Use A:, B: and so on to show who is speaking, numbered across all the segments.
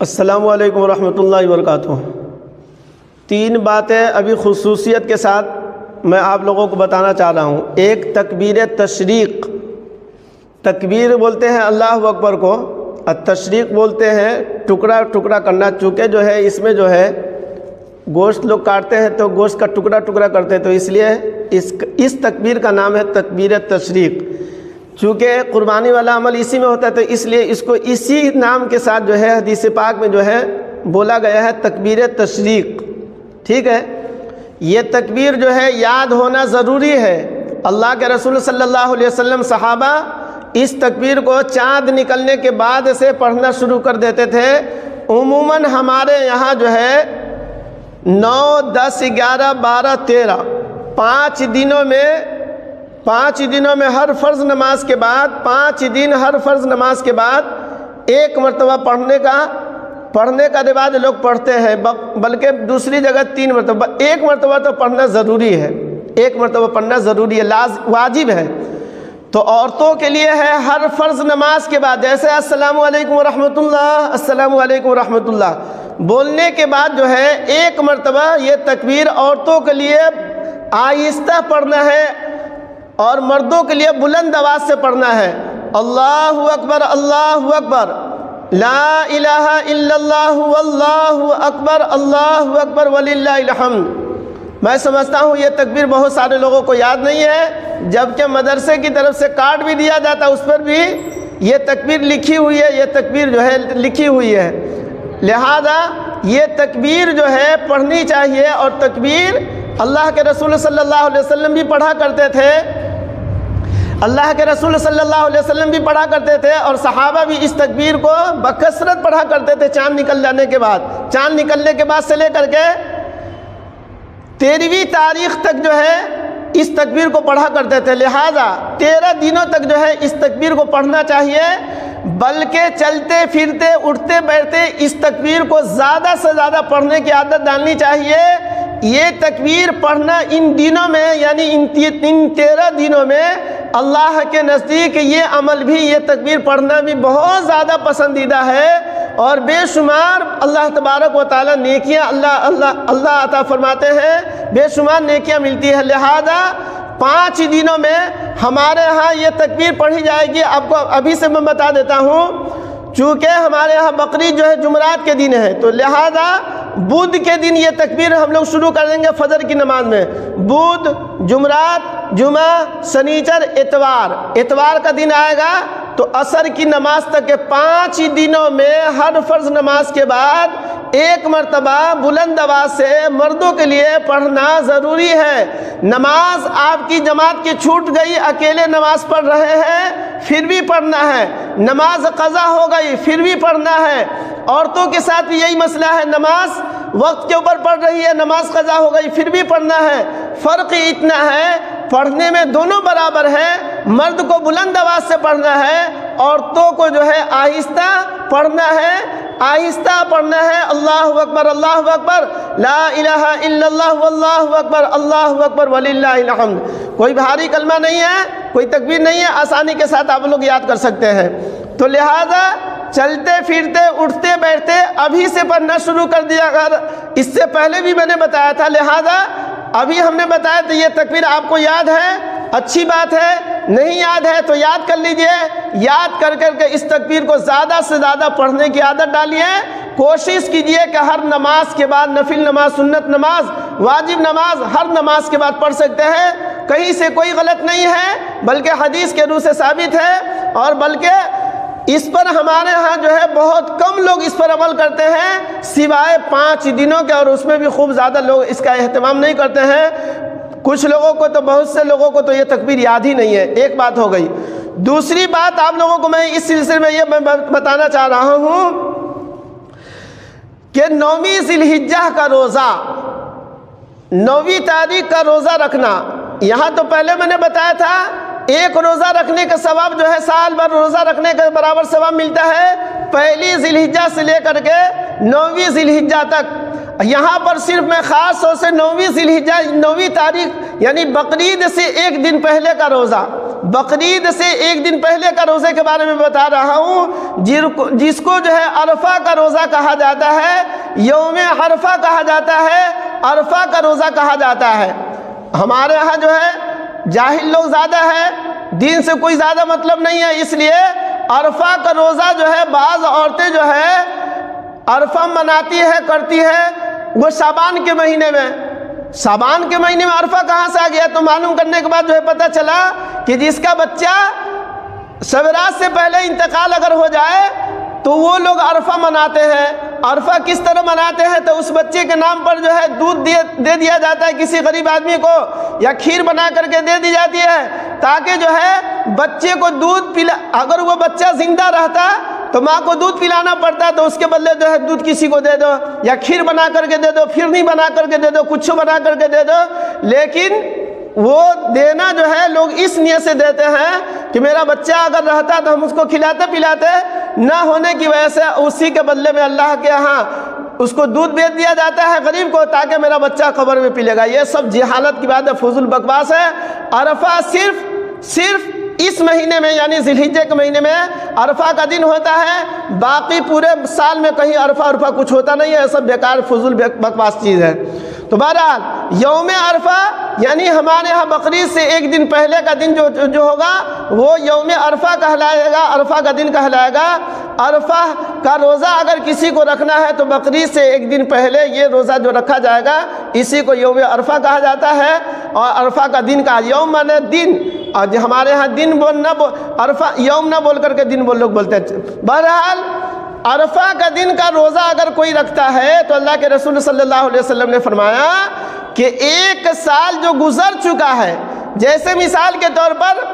A: السلام علیکم ورحمۃ اللہ وبرکاتہ۔ تین باتیں ابھی خصوصیت کے ساتھ میں آپ لوگوں کو بتانا چاہ رہا ہوں۔ ایک تکبیر تشریق، تکبیر بولتے ہیں اللہ اکبر کو، التشریق بولتے ہیں ٹکڑا ٹکڑا کرنا، چونکہ جو ہے اس میں جو ہے گوشت لوگ کاٹتے ہیں تو گوشت کا ٹکڑا ٹکڑا کرتے ہیں، تو اس لیے اس تکبیر کا نام ہے تکبیر تشریق۔ چونکہ قربانی والا عمل اسی میں ہوتا ہے تو اس لیے اس کو اسی نام کے ساتھ جو ہے حدیث پاک میں جو ہے بولا گیا ہے تکبیر تشریق، ٹھیک ہے۔ یہ تکبیر جو ہے یاد ہونا ضروری ہے۔ اللہ کے رسول صلی اللہ علیہ وسلم صحابہ اس تکبیر کو چاند نکلنے کے بعد سے پڑھنا شروع کر دیتے تھے۔ عموماً ہمارے یہاں جو ہے 9، 10، 11، 12، 13 پانچ دنوں میں ہر فرض نماز کے بعد 5 دن ہر فرض نماز کے بعد ایک مرتبہ پڑھنے کا رواج لوگ پڑھتے ہیں، بلکہ دوسری جگہ 3 مرتبہ، ایک مرتبہ تو پڑھنا ضروری ہے، ایک مرتبہ پڑھنا ضروری ہے، واجب ہے۔ تو عورتوں کے لیے ہے ہر فرض نماز کے بعد، جیسے السلام علیکم ورحمۃ اللہ، السلام علیکم ورحمۃ اللہ بولنے کے بعد جو ہے ایک مرتبہ یہ تکبیر عورتوں کے لیے آہستہ پڑھنا ہے اور مردوں کے لیے بلند آواز سے پڑھنا ہے۔ اللہ اکبر، اللہ اکبر، لا الہ الا اللہ واللہ اکبر، اللہ اکبر وللہ الحمد۔ میں سمجھتا ہوں یہ تکبیر بہت سارے لوگوں کو یاد نہیں ہے، جبکہ مدرسے کی طرف سے کارڈ بھی دیا جاتا ہے، اس پر بھی یہ تکبیر لکھی ہوئی ہے، یہ تکبیر جو ہے لکھی ہوئی ہے۔ لہذا یہ تکبیر جو ہے پڑھنی چاہیے، اور تکبیر اللہ کے رسول صلی اللہ علیہ وسلم بھی پڑھا کرتے تھے، اللہ کے رسول صلی اللہ علیہ وسلم بھی پڑھا کرتے تھے، اور صحابہ بھی اس تکبیر کو بکثرت پڑھا کرتے تھے چاند نکل جانے کے بعد، چاند نکلنے کے بعد سے لے کر کے 13ویں تاریخ تک جو ہے اس تکبیر کو پڑھا کرتے تھے۔ لہذا 13 دنوں تک جو ہے اس تکبیر کو پڑھنا چاہیے، بلکہ چلتے پھرتے اٹھتے بیٹھتے اس تکبیر کو زیادہ سے زیادہ پڑھنے کی عادت ڈالنی چاہیے۔ یہ تکبیر پڑھنا ان دنوں میں، یعنی ان 13 دنوں میں اللہ کے نزدیک یہ عمل بھی، یہ تکبیر پڑھنا بھی بہت زیادہ پسندیدہ ہے، اور بے شمار اللہ تبارک و تعالی نیکیاں اللہ عطا فرماتے ہیں، بے شمار نیکیاں ملتی ہے۔ لہذا 5 دنوں میں ہمارے ہاں یہ تکبیر پڑھی جائے گی۔ آپ کو ابھی سے میں بتا دیتا ہوں، چونکہ ہمارے ہاں بقرعید جو ہے جمعرات کے دن ہے، تو لہذا بدھ کے دن یہ تکبیر ہم لوگ شروع کر دیں گے فجر کی نماز میں۔ بدھ، جمعرات، جمعہ، سنیچر، اتوار کا دن آئے گا تو عصر کی نماز تک کے 5 دنوں میں ہر فرض نماز کے بعد ایک مرتبہ بلند آواز سے مردوں کے لیے پڑھنا ضروری ہے۔ نماز آپ کی جماعت کی چھوٹ گئی، اکیلے نماز پڑھ رہے ہیں، پھر بھی پڑھنا ہے۔ نماز قضا ہو گئی، پھر بھی پڑھنا ہے۔ عورتوں کے ساتھ بھی یہی مسئلہ ہے، نماز وقت کے اوپر پڑھ رہی ہے، نماز قضا ہو گئی، پھر بھی پڑھنا ہے۔ فرق اتنا ہے، پڑھنے میں دونوں برابر ہیں، مرد کو بلند آواز سے پڑھنا ہے، عورتوں کو جو ہے آہستہ پڑھنا ہے، آہستہ پڑھنا ہے۔ اللہ اکبر، اللہ اکبر، لا الہ الا اللہ واللہ اکبر، اللہ اکبر وللہ الحمد۔ کوئی بھاری کلمہ نہیں ہے، کوئی تکبیر نہیں ہے، آسانی کے ساتھ آپ لوگ یاد کر سکتے ہیں۔ تو لہذا چلتے پھرتے اٹھتے بیٹھتے ابھی سے پڑھنا شروع کر دیا، اگر اس سے پہلے بھی میں نے بتایا تھا، لہذا ابھی ہم نے بتایا تو یہ تکبیر آپ کو یاد ہے، اچھی بات ہے، نہیں یاد ہے تو یاد کر لیجئے، یاد کر کے اس تکبیر کو زیادہ سے زیادہ پڑھنے کی عادت ڈالیے۔ کوشش کیجئے کہ ہر نماز کے بعد، نفل نماز، سنت نماز، واجب نماز، ہر نماز کے بعد پڑھ سکتے ہیں، کہیں سے کوئی غلط نہیں ہے، بلکہ حدیث کے روح سے ثابت ہے، اور بلکہ اس پر ہمارے ہاں جو ہے بہت کم لوگ اس پر عمل کرتے ہیں، سوائے 5 دنوں کے، اور اس میں بھی خوب زیادہ لوگ اس کا اہتمام نہیں کرتے ہیں۔ کچھ لوگوں کو تو، بہت سے لوگوں کو تو یہ تکبیر یاد ہی نہیں ہے۔ ایک بات ہو گئی۔ دوسری بات آپ لوگوں کو میں اس سلسلے میں یہ بتانا چاہ رہا ہوں کہ 9ویں ذی الحجہ کا روزہ، 9ویں تاریخ کا روزہ رکھنا، یہاں تو پہلے میں نے بتایا تھا ایک روزہ رکھنے کا ثواب جو ہے سال بھر روزہ رکھنے کے برابر ثواب ملتا ہے، 1 ذی الحجہ سے لے کر کے 9ویں ذی الحجہ تک۔ یہاں پر صرف میں خاص طور سے 9ویں ذی الحجہ، 9ویں تاریخ یعنی بقرعید سے ایک دن پہلے کا روزہ، بقرعید سے ایک دن پہلے کا روزے کے بارے میں بتا رہا ہوں، جس کو جو ہے عرفہ کا روزہ کہا جاتا ہے، یوم عرفہ کہا جاتا ہے، عرفہ کا روزہ کہا جاتا ہے۔ ہمارے ہاں جو ہے جاہل لوگ زیادہ ہے، دین سے کوئی زیادہ مطلب نہیں ہے، اس لیے عرفہ کا روزہ جو ہے بعض عورتیں جو ہے عرفہ مناتی ہے، کرتی ہے وہ شعبان کے مہینے میں۔ شعبان کے مہینے میں عرفہ کہاں سے آ گیا؟ تو معلوم کرنے کے بعد جو ہے پتہ چلا کہ جس کا بچہ شب رات سے پہلے انتقال اگر ہو جائے تو وہ لوگ عرفہ مناتے ہیں۔ عرفہ کس طرح مناتے ہیں؟ تو اس بچے کے نام پر جو ہے دودھ دے دیا جاتا ہے کسی غریب آدمی کو، یا کھیر بنا کر کے دے دی جاتی ہے، تاکہ جو ہے بچے کو دودھ پلا، اگر وہ بچہ زندہ رہتا تو ماں کو دودھ پلانا پڑتا، تو اس کے بدلے جو ہے دودھ کسی کو دے دو، یا کھیر بنا کر کے دے دو، پھرنی بنا کر کے دے دو، کچھ بنا کر کے دے دو۔ لیکن وہ دینا جو ہے لوگ اس نیت سے دیتے ہیں کہ میرا بچہ اگر رہتا تو ہم اس کو کھلاتے پلاتے، نہ ہونے کی وجہ سے اسی کے بدلے میں اللہ کے ہاں اس کو دودھ بیچ دیا جاتا ہے غریب کو، تاکہ میرا بچہ قبر میں پی لے گا۔ یہ سب جہالت کی بات ہے، فضول بکواس ہے۔ عرفہ صرف اس مہینے میں یعنی ذی الحجہ کے مہینے میں عرفہ کا دن ہوتا ہے، باقی پورے سال میں کہیں عرفہ کچھ ہوتا نہیں ہے، سب بیکار فضول بکواس چیز ہے۔ تو بہرحال یوم عرفہ یعنی ہمارے ہاں بقرعید سے ایک دن پہلے کا دن جو ہوگا وہ یوم عرفہ کہلائے گا، عرفہ کا دن کہلائے گا۔ عرفہ کا روزہ اگر کسی کو رکھنا ہے تو بقرعید سے ایک دن پہلے یہ روزہ جو رکھا جائے گا اسی کو یوم عرفہ کہا جاتا ہے، اور عرفہ کا دن کا یوم مانے دن، اور ہمارے ہاں دن عرفہ یوم نہ بول کر کے دن لوگ بولتے ہیں۔ بہرحال عرفہ کا دن کا روزہ اگر کوئی رکھتا ہے تو اللہ کے رسول صلی اللہ علیہ وسلم نے فرمایا کہ ایک سال جو گزر چکا ہے، جیسے مثال کے طور پر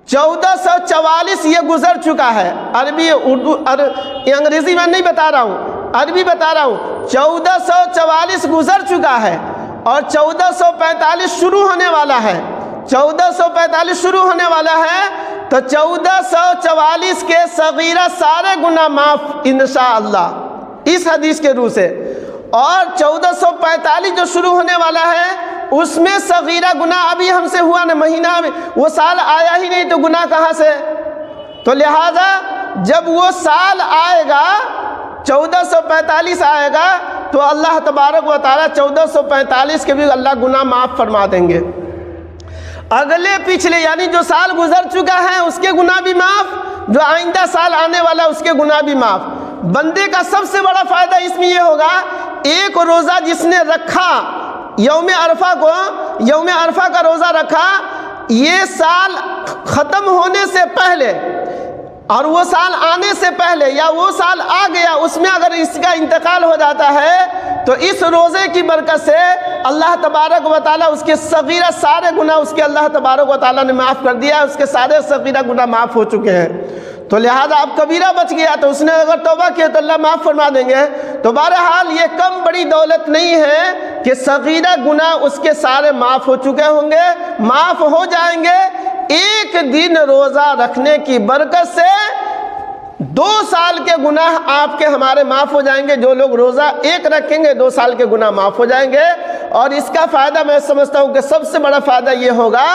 A: 1444 یہ گزر چکا ہے، عربی اردو انگریزی میں نہیں بتا رہا ہوں، عربی بتا رہا ہوں، 1444 گزر چکا ہے اور 1445 شروع ہونے والا ہے، 1445 شروع ہونے والا ہے، تو 1444 کے صغیرہ سارے گناہ معاف انشاءاللہ اس حدیث کے روح سے، اور 1445 جو شروع ہونے والا ہے اس میں صغیرہ گناہ ابھی ہم سے ہوا نہ، مہینہ میں وہ سال آیا ہی نہیں تو گناہ کہاں سے؟ تو لہذا جب وہ سال آئے گا 1445 آئے گا تو اللہ تبارک و تعالیٰ 1445 کے بھی اللہ گناہ معاف فرما دیں گے۔ اگلے پچھلے یعنی جو سال گزر چکا ہے اس کے گناہ بھی معاف، جو آئندہ سال آنے والا اس کے گناہ بھی معاف۔ بندے کا سب سے بڑا فائدہ اس میں یہ ہوگا، ایک روزہ جس نے رکھا یوم عرفہ کا روزہ رکھا، یہ سال ختم ہونے سے پہلے اور وہ سال آنے سے پہلے یا وہ سال آ گیا اس میں اگر اس کا انتقال ہو جاتا ہے تو اس روزے کی برکت سے اللہ تبارک و تعالیٰ اس کے صغیرہ سارے گناہ اس کے اللہ تبارک و تعالیٰ نے معاف کر دیا، اس کے سارے صغیرہ گناہ معاف ہو چکے ہیں۔ تو لہذا اب کبیرہ بچ گیا تو اس نے اگر توبہ کیا تو اللہ معاف فرما دیں گے۔ تو بہرحال یہ کم بڑی دولت نہیں ہے کہ صغیرہ گناہ اس کے سارے معاف ہو چکے ہوں گے، معاف ہو جائیں گے۔ ایک دن روزہ رکھنے کی برکت سے 2 سال کے گناہ آپ کے ہمارے معاف ہو جائیں گے۔ جو لوگ روزہ ایک رکھیں گے 2 سال کے گناہ معاف ہو جائیں گے۔ اور اس کا فائدہ میں سمجھتا ہوں کہ سب سے بڑا فائدہ یہ ہوگا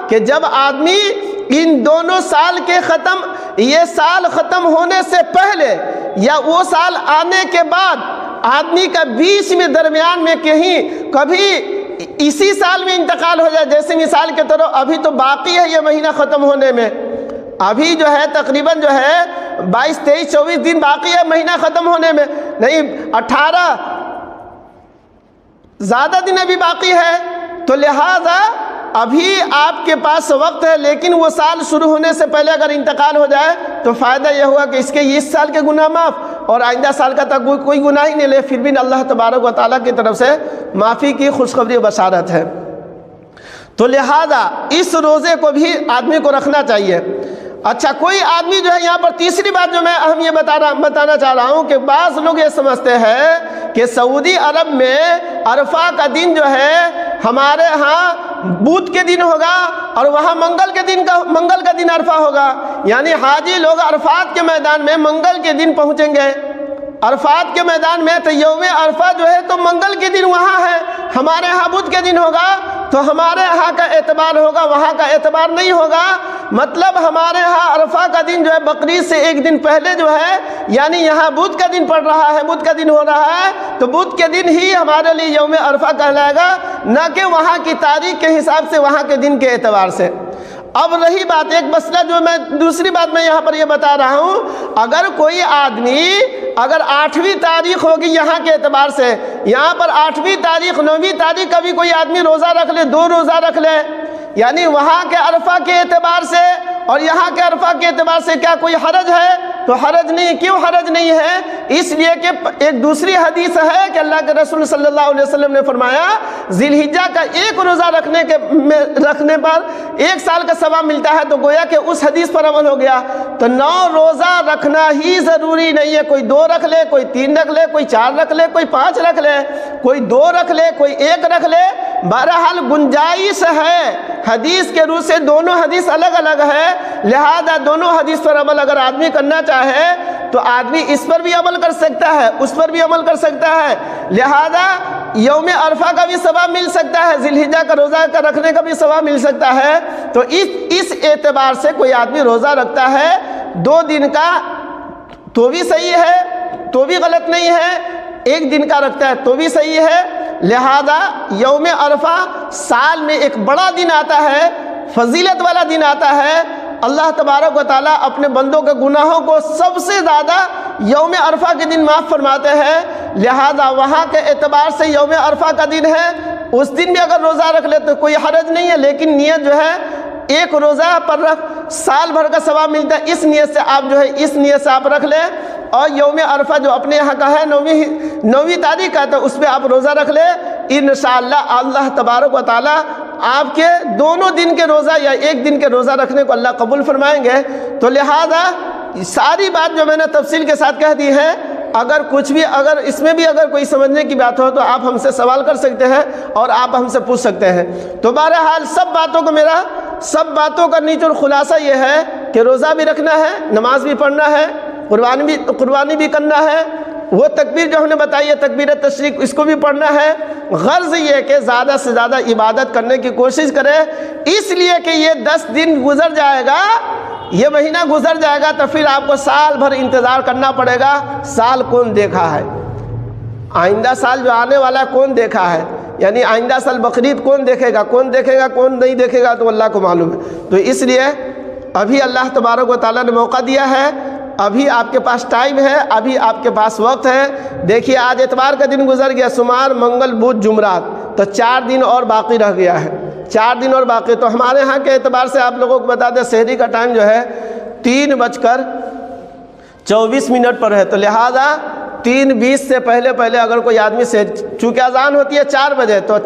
A: کہ جب آدمی ان دونوں سال کے یہ سال ختم ہونے سے پہلے یا وہ سال آنے کے بعد آدمی کا بیچ میں درمیان میں کبھی اسی سال میں انتقال ہو جائے، جیسے مثال کے طور ابھی تو باقی ہے یہ مہینہ ختم ہونے میں، ابھی جو ہے تقریباً جو ہے 22 23 24 دن باقی ہے مہینہ ختم ہونے میں، نہیں 18 زیادہ دن ابھی باقی ہے۔ تو لہذا ابھی آپ کے پاس وقت ہے، لیکن وہ سال شروع ہونے سے پہلے اگر انتقال ہو جائے تو فائدہ یہ ہوا کہ اس کے اس سال کے گناہ معاف اور آئندہ سال کا تک کوئی گناہ ہی نہیں لے، پھر بھی اللہ تبارک و تعالیٰ کی طرف سے معافی کی خوشخبری و بشارت ہے۔ تو لہذا اس روزے کو بھی آدمی کو رکھنا چاہیے۔ اچھا، کوئی آدمی جو ہے یہاں پر تیسری بات جو میں اہم یہ بتانا چاہ رہا ہوں کہ بعض لوگ یہ سمجھتے ہیں کہ سعودی عرب میں عرفہ کا دن جو ہے ہمارے ہاں بدھ کے دن ہوگا اور وہاں منگل کا دن عرفہ ہوگا، یعنی حاجی لوگ عرفات کے میدان میں منگل کے دن پہنچیں گے۔ عرفات کے میدان میں تو یوم عرفہ جو ہے تو منگل کے دن وہاں ہے، ہمارے ہاں بدھ کے دن ہوگا تو ہمارے ہاں کا اعتبار ہوگا، وہاں کا اعتبار نہیں ہوگا۔ مطلب ہمارے ہاں عرفہ کا دن جو ہے بقرعید سے ایک دن پہلے جو ہے، یعنی یہاں بدھ کا دن پڑ رہا ہے، بدھ کا دن ہو رہا ہے، تو بدھ کے دن ہی ہمارے لیے یوم عرفہ کہلائے گا، نہ کہ وہاں کی تاریخ کے حساب سے، وہاں کے دن کے اعتبار سے۔ اب رہی بات ایک مسئلہ جو میں دوسری بات میں یہاں پر یہ بتا رہا ہوں، اگر کوئی آدمی اگر 8ویں تاریخ ہوگی یہاں کے اعتبار سے، یہاں پر 8ویں تاریخ 9ویں تاریخ کبھی کوئی آدمی روزہ رکھ لے، 2 روزہ رکھ لے، یعنی وہاں کے عرفہ کے اعتبار سے اور یہاں کے عرفہ کے اعتبار سے کیا کوئی حرج ہے؟ تو حرج نہیں۔ کیوں حرج نہیں ہے؟ اس لیے کہ ایک دوسری حدیث ہے کہ اللہ کے رسول صلی اللہ علیہ وسلم نے فرمایا ذی الحجہ کا 1 روزہ رکھنے پر 1 سال کا ثواب ملتا ہے، تو گویا کہ اس حدیث پر عمل ہو گیا۔ تو 9 روزہ رکھنا ہی ضروری نہیں ہے، کوئی 2 رکھ لے، کوئی 3 رکھ لے، کوئی 4 رکھ لے، کوئی 5 رکھ لے، کوئی 2 رکھ لے، کوئی 1 رکھ لے، بہرحال گنجائش ہے۔ حدیث کے روح سے دونوں حدیث الگ الگ ہے، لہذا دونوں حدیث پر عمل اگر آدمی کرنا چاہے تو آدمی اس پر بھی عمل کر سکتا ہے، اس پر بھی عمل کر سکتا ہے، لہذا یوم عرفہ کا بھی ثواب مل سکتا ہے، ذی الحجہ کا روزہ کا رکھنے کا بھی ثواب مل سکتا ہے۔ تو اس اعتبار سے کوئی آدمی روزہ رکھتا ہے 2 دن کا تو بھی صحیح ہے، تو بھی غلط نہیں ہے، 1 دن کا رکھتا ہے تو بھی صحیح ہے۔ لہذا یوم عرفہ سال میں ایک بڑا دن آتا ہے، فضیلت والا دن آتا ہے، اللہ تبارک و تعالیٰ اپنے بندوں کے گناہوں کو سب سے زیادہ یوم عرفہ کے دن معاف فرماتے ہیں، لہذا وہاں کے اعتبار سے یوم عرفہ کا دن ہے، اس دن بھی اگر روزہ رکھ لے تو کوئی حرج نہیں ہے، لیکن نیت جو ہے 1 روزہ پر رکھ سال بھر کا ثواب ملتا ہے، اس نیت سے آپ جو ہے اس نیت سے آپ رکھ لیں، اور یوم عرفہ جو اپنے یہاں کا ہے 9ویں تاریخ کا، تو اس پہ آپ روزہ رکھ لیں، انشاءاللہ اللہ تبارک و تعالیٰ آپ کے دونوں دن کے روزہ یا 1 دن کے روزہ رکھنے کو اللہ قبول فرمائیں گے۔ تو لہذا ساری بات جو میں نے تفصیل کے ساتھ کہہ دی ہے، اگر کچھ بھی اگر اس میں بھی اگر کوئی سمجھنے کی بات ہو تو آپ ہم سے سوال کر سکتے ہیں اور آپ ہم سے پوچھ سکتے ہیں۔ تو بہرحال سب باتوں کا نیچر خلاصہ یہ ہے کہ روزہ بھی رکھنا ہے، نماز بھی پڑھنا ہے، قربانی بھی کرنا ہے، وہ تکبیر جو ہم نے بتائی ہے تکبیر تشریق اس کو بھی پڑھنا ہے۔ غرض یہ کہ زیادہ سے زیادہ عبادت کرنے کی کوشش کرے، اس لیے کہ یہ 10 دن گزر جائے گا، یہ مہینہ گزر جائے گا، تو پھر آپ کو سال بھر انتظار کرنا پڑے گا۔ سال کون دیکھا ہے؟ آئندہ سال جو آنے والا کون دیکھا ہے؟ یعنی آئندہ سال بقرعید کون دیکھے گا، کون دیکھے گا، کون نہیں دیکھے گا، تو اللہ کو معلوم ہے۔ تو اس لیے ابھی اللہ تبارک و تعالیٰ نے موقع دیا ہے، ابھی آپ کے پاس ٹائم ہے، ابھی آپ کے پاس وقت ہے۔ دیکھیے آج اتوار کا دن گزر گیا، سوموار منگل بدھ جمعرات، تو 4 دن اور باقی رہ گیا ہے، 4 دن اور باقی۔ تو ہمارے ہاں کے اعتبار سے آپ لوگوں کو بتا دیں سحری کا ٹائم جو ہے 3:24 پر ہے، تو لہذا 3:20 سے پہلے اگر کوئی آدمی سے، چونکہ اذان ہوتی ہے 4 بجے، تو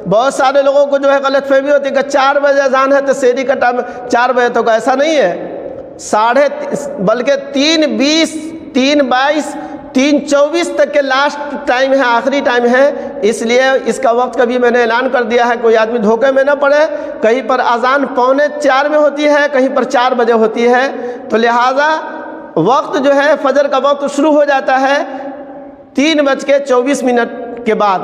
A: بہت سارے لوگوں کو جو ہے غلط فہمی ہوتی ہے کہ 4 بجے اذان ہے تو سحری کا ٹائم 4 بجے، تو ایسا نہیں ہے، بلکہ 3:20 3:22 3:24 تک کے لاسٹ ٹائم ہے، آخری ٹائم ہے۔ اس لیے اس کا وقت کبھی میں نے اعلان کر دیا ہے، کوئی آدمی دھوکے میں نہ پڑے، کہیں پر اذان 3:45 میں ہوتی ہے، کہیں پر 4 بجے ہوتی ہے، تو لہٰذا وقت جو ہے فجر کا وقت شروع ہو جاتا ہے 3:24 کے بعد،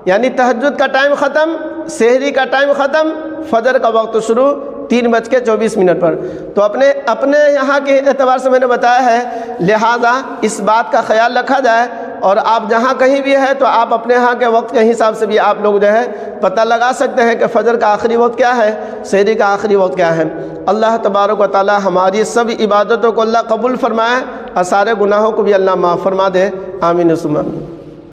A: یعنی تہجد کا ٹائم ختم، سحری کا ٹائم ختم، فجر کا وقت شروع 3:24 پر۔ تو اپنے یہاں کے اعتبار سے میں نے بتایا ہے، لہذا اس بات کا خیال رکھا جائے، اور آپ جہاں کہیں بھی ہے تو آپ اپنے یہاں کے وقت کے حساب سے بھی آپ لوگ جو ہے پتہ لگا سکتے ہیں کہ فجر کا آخری وقت کیا ہے، سحری کا آخری وقت کیا ہے۔ اللہ تبارک و تعالی ہماری سب عبادتوں کو اللہ قبول فرمائے، اور سارے گناہوں کو بھی اللہ معاف فرما دے، آمین ثم آمین۔